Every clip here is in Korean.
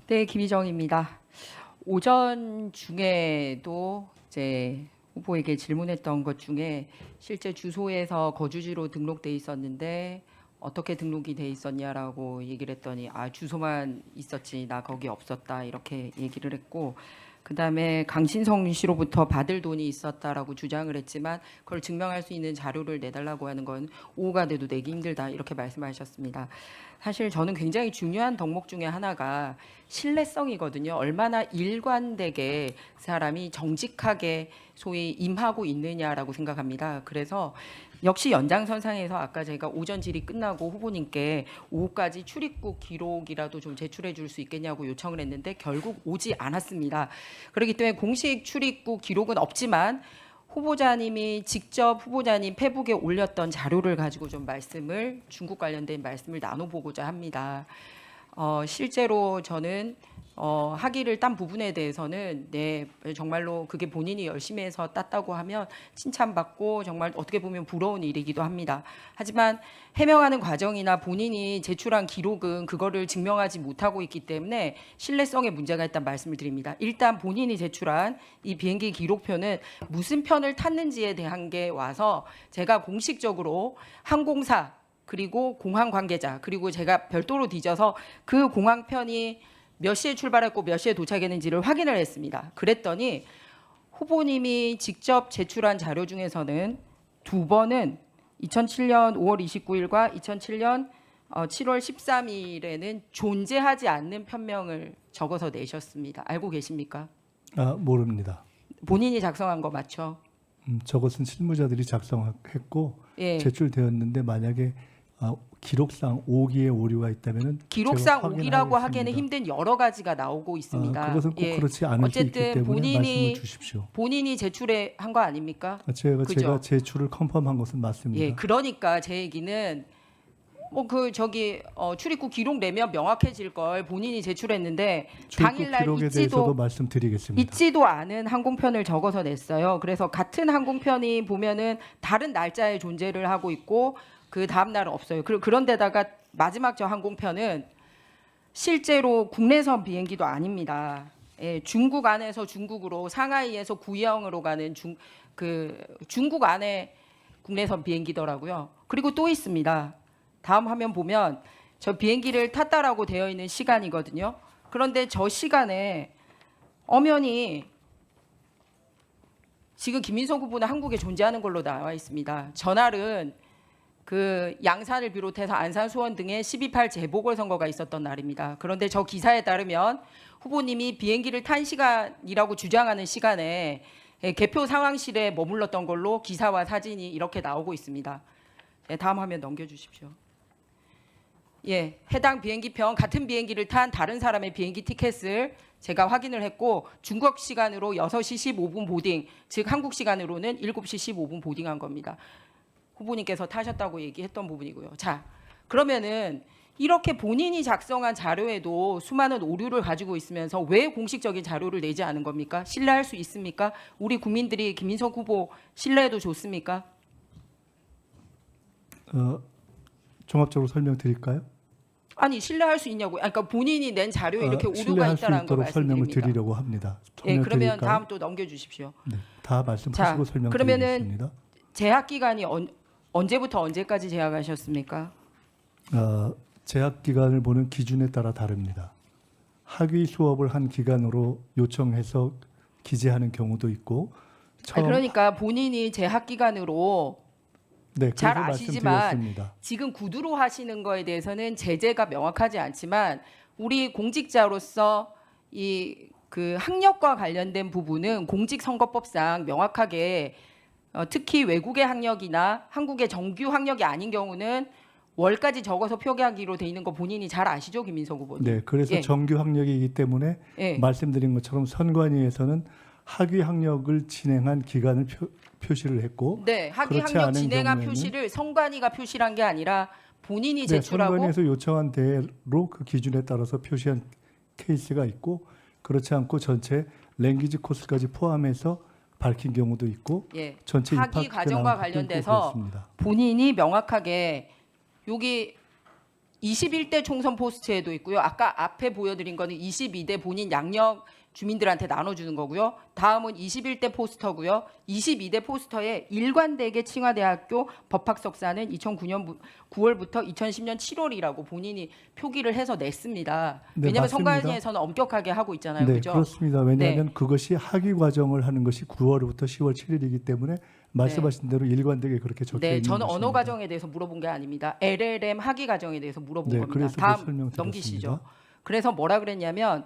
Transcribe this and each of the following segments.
네, 김희정입니다. 오전 중에도 이제 후보에게 질문했던 것 중에 실제 주소에서 거주지로 등록돼 있었는데 어떻게 등록이 돼 있었냐라고 얘기를 했더니 주소만 있었지 나 거기 없었다 이렇게 얘기를 했고, 그다음에 강신성 씨로부터 받을 돈이 있었다라고 주장을 했지만 그걸 증명할 수 있는 자료를 내달라고 하는 건 오후가 돼도 내기 힘들다 이렇게 말씀하셨습니다. 사실 저는 굉장히 중요한 덕목 중에 하나가 신뢰성이거든요. 얼마나 일관되게 사람이 정직하게 소위 임하고 있느냐라고 생각합니다. 그래서 역시 연장선상에서 아까 제가 오전 질의 끝나고 후보님께 오후까지 출입국 기록이라도 좀 제출해 줄 수 있겠냐고 요청을 했는데 결국 오지 않았습니다. 그렇기 때문에 공식 출입국 기록은 없지만 후보자님이 직접 후보자님 페북에 올렸던 자료를 가지고 좀 중국 관련된 말씀을 나눠보고자 합니다. 실제로 저는 학위를 딴 부분에 대해서는 정말로 그게 본인이 열심히 해서 땄다고 하면 칭찬받고 정말 어떻게 보면 부러운 일이기도 합니다. 하지만 해명하는 과정이나 본인이 제출한 기록은 그거를 증명하지 못하고 있기 때문에 신뢰성에 문제가 있다는 말씀을 드립니다. 일단 본인이 제출한 이 비행기 기록표는 무슨 편을 탔는지에 대한 게 와서 제가 공식적으로 항공사 그리고 공항 관계자 그리고 제가 별도로 뒤져서 그 공항편이 몇 시에 출발했고 몇 시에 도착했는지를 확인을 했습니다. 그랬더니 후보님이 직접 제출한 자료 중에서는 두 번은 2007년 5월 29일과 2007년 7월 13일에는 존재하지 않는 편명을 적어서 내셨습니다. 알고 계십니까? 모릅니다. 본인이 작성한 거 맞죠? 저것은 실무자들이 작성했고 예. 제출되었는데 만약에 기록상 오기의 오류가 있다면은 기록상 제가 오기라고 확인하겠습니다. 하기에는 힘든 여러 가지가 나오고 있습니다. 그것은 꼭 그렇지 않을 수 있기 어쨌든 때문에 말씀을 주십시오. 본인이 제출한 거 아닙니까? 제가 제출을 컨펌한 것은 맞습니다. 예, 그러니까 제 얘기는 출입국 기록 내면 명확해질 걸 본인이 제출했는데 출입국 당일날 기록에 대해서도 말씀드리겠습니다. 있지도 않은 항공편을 적어서 냈어요. 그래서 같은 항공편이 보면은 다른 날짜에 존재를 하고 있고 그 다음 날은 없어요. 그런데다가 마지막 저 항공편은 실제로 국내선 비행기도 아닙니다. 예, 중국 안에서 중국으로 상하이에서 구이형으로 가는 중국 안에 국내선 비행기더라고요. 그리고 또 있습니다. 다음 화면 보면 저 비행기를 탔다라고 되어 있는 시간이거든요. 그런데 저 시간에 엄연히 지금 김민석 후보는 한국에 존재하는 걸로 나와 있습니다. 전날은 그 양산을 비롯해서 안산, 수원 등의 12.8 재보궐선거가 있었던 날입니다. 그런데 저 기사에 따르면 후보님이 비행기를 탄 시간이라고 주장하는 시간에 개표 상황실에 머물렀던 걸로 기사와 사진이 이렇게 나오고 있습니다. 네, 다음 화면 넘겨주십시오. 예, 해당 비행기편 같은 비행기를 탄 다른 사람의 비행기 티켓을 제가 확인을 했고 중국 시간으로 6시 15분 보딩, 즉 한국 시간으로는 7시 15분 보딩한 겁니다. 후보님께서 타셨다고 얘기했던 부분이고요. 자, 그러면은 이렇게 본인이 작성한 자료에도 수많은 오류를 가지고 있으면서 왜 공식적인 자료를 내지 않은 겁니까? 신뢰할 수 있습니까? 우리 국민들이 김민석 후보 신뢰해도 좋습니까? 종합적으로 설명드릴까요? 아니 신뢰할 수 있냐고요. 그러니까 본인이 낸 자료에 이렇게 오류가 신뢰할 수 있다라는 거 있도록 설명을 말씀드립니다. 드리려고 합니다. 예, 그러면 드릴까요? 다음 또 넘겨주십시오. 네, 다 말씀하시고 설명드리겠습니다. 재학 기간이 언제부터 언제까지 재학하셨습니까? 재학 기간을 보는 기준에 따라 다릅니다. 학위 수업을 한 기간으로 요청해서 기재하는 경우도 있고 그러니까 본인이 재학 기간으로 네, 잘 그래서 아시지만 말씀드렸습니다. 지금 구두로 하시는 거에 대해서는 제재가 명확하지 않지만 우리 공직자로서 그 학력과 관련된 부분은 공직선거법상 명확하게 특히 외국의 학력이나 한국의 정규 학력이 아닌 경우는 월까지 적어서 표기하기로 돼 있는 거 본인이 잘 아시죠, 김민석 후보님? 네, 그래서 예. 정규 학력이기 때문에 예. 말씀드린 것처럼 선관위에서는 학위 학력을 진행한 기간을 표시를 했고, 네, 학위 그렇지 학력 않은 진행한 경우에는 표시를 선관위가 표시한 게 아니라 본인이 네, 제출하고 선관위에서 요청한 대로 그 기준에 따라서 표시한 케이스가 있고, 그렇지 않고 전체 랭귀지 코스까지 포함해서 밝힌 경우도 있고, 예, 전체 학위 입학 과정과 나온 것도 있고 관련돼서 그렇습니다. 본인이 명확하게 여기 21대 총선 포스트에도 있고요. 아까 앞에 보여드린 거는 22대 본인 양력 주민들한테 나눠주는 거고요. 다음은 21대 포스터고요. 22대 포스터에 일관되게 칭화대학교 법학석사는 2009년 9월부터 2010년 7월이라고 본인이 표기를 해서 냈습니다. 네, 왜냐하면 맞습니다. 선관위에서는 엄격하게 하고 있잖아요. 네, 그죠? 그렇습니다. 왜냐하면 그것이 학위 과정을 하는 것이 9월부터 10월 7일이기 때문에 말씀하신 대로 일관되게 그렇게 적혀 네, 있는 저는 것입니다. 언어 과정에 대해서 물어본 게 아닙니다. LLM 학위 과정에 대해서 물어본 네, 겁니다. 그래서 다음 그 설명 넘기시죠. 드렸습니다. 그래서 뭐라 그랬냐면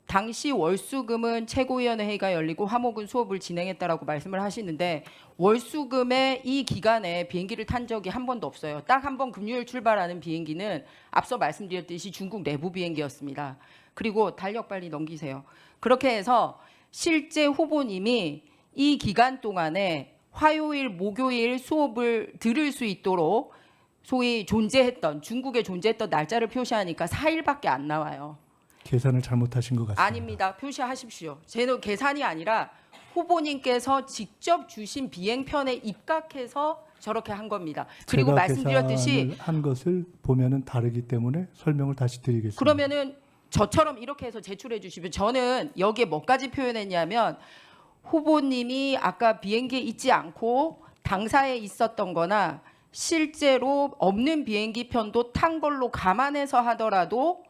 당시 월수금은 최고위원회 회의가 열리고 화목은 수업을 진행했다라고 말씀을 하시는데 월수금의 이 기간에 비행기를 탄 적이 한 번도 없어요. 딱 한 번 금요일 출발하는 비행기는 앞서 말씀드렸듯이 중국 내부 비행기였습니다. 그리고 달력 빨리 넘기세요. 그렇게 해서 실제 후보님이 이 기간 동안에 화요일, 목요일 수업을 들을 수 있도록 소위 존재했던 중국에 존재했던 날짜를 표시하니까 4일밖에 안 나와요. 계산을 잘못하신 것 같습니다. 아닙니다. 표시하십시오. 제는 계산이 아니라 후보님께서 직접 주신 비행편에 입각해서 저렇게 한 겁니다. 그리고 제가 말씀드렸듯이 계산을 한 것을 보면은 다르기 때문에 설명을 다시 드리겠습니다. 그러면은 저처럼 이렇게 해서 제출해 주시면 저는 여기에 뭐까지 표현했냐면 후보님이 아까 비행기에 있지 않고 당사에 있었던 거나 실제로 없는 비행기 편도 탄 걸로 감안해서 하더라도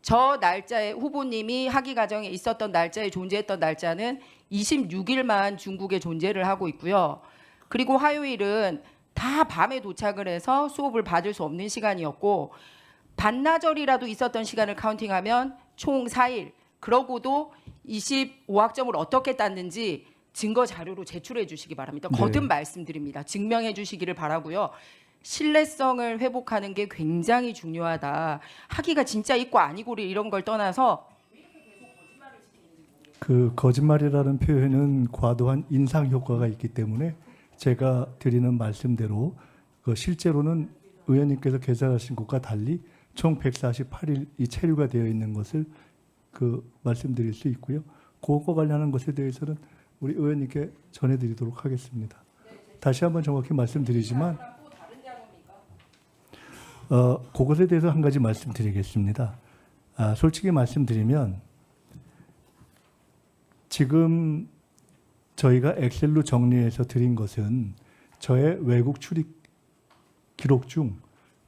저 날짜에 후보님이 학위 과정에 있었던 날짜에 존재했던 날짜는 26일만 중국에 존재를 하고 있고요. 그리고 화요일은 다 밤에 도착을 해서 수업을 받을 수 없는 시간이었고 반나절이라도 있었던 시간을 카운팅하면 총 4일. 그러고도 25학점을 어떻게 땄는지 증거 자료로 제출해 주시기 바랍니다. 거듭 말씀드립니다. 증명해 주시기를 바라고요. 신뢰성을 회복하는 게 굉장히 중요하다. 학위가 진짜 있고 아니고를 이런 걸 떠나서 그 거짓말이라는 표현은 과도한 인상 효과가 있기 때문에 제가 드리는 말씀대로 그 실제로는 의원님께서 계산하신 것과 달리 총 148일이 체류가 되어 있는 것을 그 말씀드릴 수 있고요. 그것과 관련한 것에 대해서는 우리 의원님께 전해드리도록 하겠습니다. 다시 한번 정확히 말씀드리지만 그것에 대해서 한 가지 말씀드리겠습니다. 솔직히 말씀드리면 지금 저희가 엑셀로 정리해서 드린 것은 저의 외국 출입 기록 중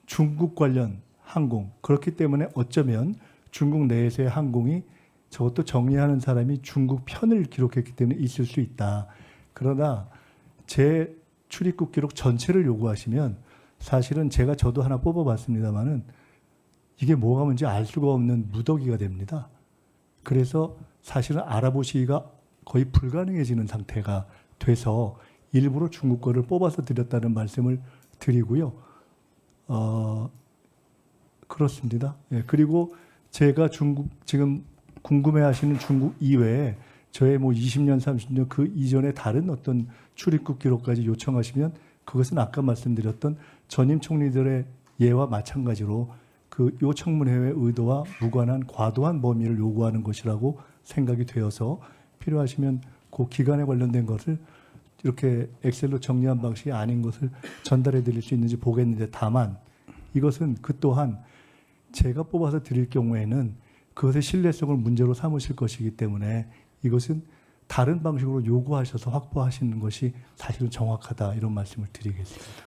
중국 관련 항공 그렇기 때문에 어쩌면 중국 내에서의 항공이 저것도 정리하는 사람이 중국 편을 기록했기 때문에 있을 수 있다. 그러나 제 출입국 기록 전체를 요구하시면 사실은 저도 하나 뽑아봤습니다만은 이게 뭐가 뭔지 알 수가 없는 무더기가 됩니다. 그래서 사실은 알아보시기가 거의 불가능해지는 상태가 돼서 일부러 중국 거를 뽑아서 드렸다는 말씀을 드리고요. 그렇습니다. 예, 그리고 제가 중국 지금 궁금해하시는 중국 이외에 저의 뭐 20년, 30년 그 이전에 다른 어떤 출입국 기록까지 요청하시면 그것은 아까 말씀드렸던 전임 총리들의 예와 마찬가지로 그 요청문회의 의도와 무관한 과도한 범위를 요구하는 것이라고 생각이 되어서 필요하시면 그 기간에 관련된 것을 이렇게 엑셀로 정리한 방식이 아닌 것을 전달해 드릴 수 있는지 보겠는데 다만 이것은 그 또한 제가 뽑아서 드릴 경우에는 그것의 신뢰성을 문제로 삼으실 것이기 때문에 이것은 다른 방식으로 요구하셔서 확보하시는 것이 사실은 정확하다 이런 말씀을 드리겠습니다.